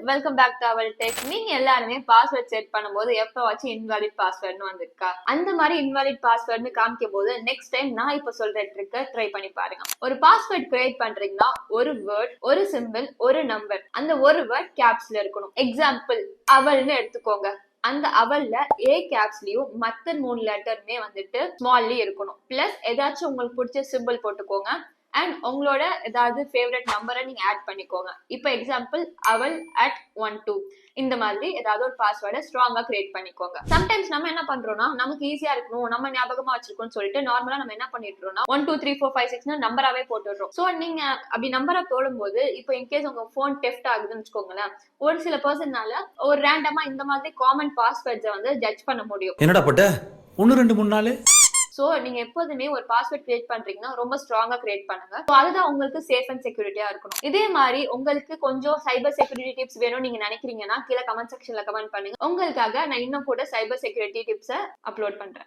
Welcome back to our tech. நீங்க எல்லாருமே password set பண்ணும்போது எப்பவாச்சும் இன்வாலிட் பாஸ்வேர்ட்னு வந்திருக்கா? அந்த மாதிரி இன்வாலிட் பாஸ்வேர்ட்னு காமிக்கும் போது நெக்ஸ்ட் டைம் நான் இப்ப சொல்ற ட்ரிக்கை ட்ரை பண்ணி பாருங்க. ஒரு பாஸ்வேர்ட் கிரியேட் பண்றீங்கன்னா ஒரு வேர்ட், ஒரு சிம்பிள், ஒரு நம்பர், அந்த ஒரு வேர்ட் கேப்ஸ்ல இருக்கணும். எக்ஸாம்பிள் அவள்னு எடுத்துக்கோங்க. அந்த அவல்ல ஏ கேப்ஸ்லயும் மத்த 3 லெட்டருமே வந்துட்டு ஸ்மால்லி இருக்கணும். பிளஸ் ஏதாச்சும் உங்களுக்கு பிடிச்ச சிம்பிள் போட்டுக்கோங்க. அண்ட் உங்களோட ஏதாவது ஃபேவரட் நம்பரை நீங்க ஆட் பண்ணிக்கோங்க. இப்போ எக்ஸாம்பிள் அவள் at 12 இந்த மாதிரி ஏதாவது ஒரு பாஸ்வேர்டை ஸ்ட்ராங்கா கிரியேட் பண்ணிக்கோங்க. சம்டைம்ஸ் நம்ம என்ன பண்றோம்னா நமக்கு ஈஸியா இருக்கணும், நம்ம ஞாபகமா வச்சிருக்கோம்னு சொல்லிட்டு நார்மலா நம்ம என்ன பண்ணிடுறோம்னா 1 2 3 4 5 6 நம்பராவே போட்டுடுறோம். ஸோ நீங்க அப்படி நம்பரா போடும்போது இப்போ இன்கேஸ் உங்க போன் டெஃப்ட் ஆகுதுன்னு வச்சுக்கோங்களேன், ஒரு சில பர்சன்னால ஒரு ரேண்டமா இந்த மாதிரி காமன் பாஸ்வேர்ட்ஸை வந்து ஜட்ஜ் பண்ண முடியும். என்னடா போட்ட 1 2 3 4. ஸோ நீங்க எப்போதுமே ஒரு பாஸ்வேர்ட் கிரியேட் பண்றீங்கன்னா ரொம்ப ஸ்ட்ராங்கா கிரியேட் பண்ணுங்க. ஸோ அதுதான் உங்களுக்கு சேஃப் அண்ட் செக்யூரிட்டியா இருக்கணும். இதே மாதிரி உங்களுக்கு கொஞ்சம் சைபர் செக்யூரிட்டி டிப்ஸ் வேணும் நீங்க நினைக்கிறீங்கன்னா கீழே கமெண்ட் செக்ஷன்ல கமெண்ட் பண்ணுங்க. உங்களுக்காக நான் இன்னும் கூட சைபர் செக்யூரிட்டி டிப்ஸை அப்லோட் பண்றேன்.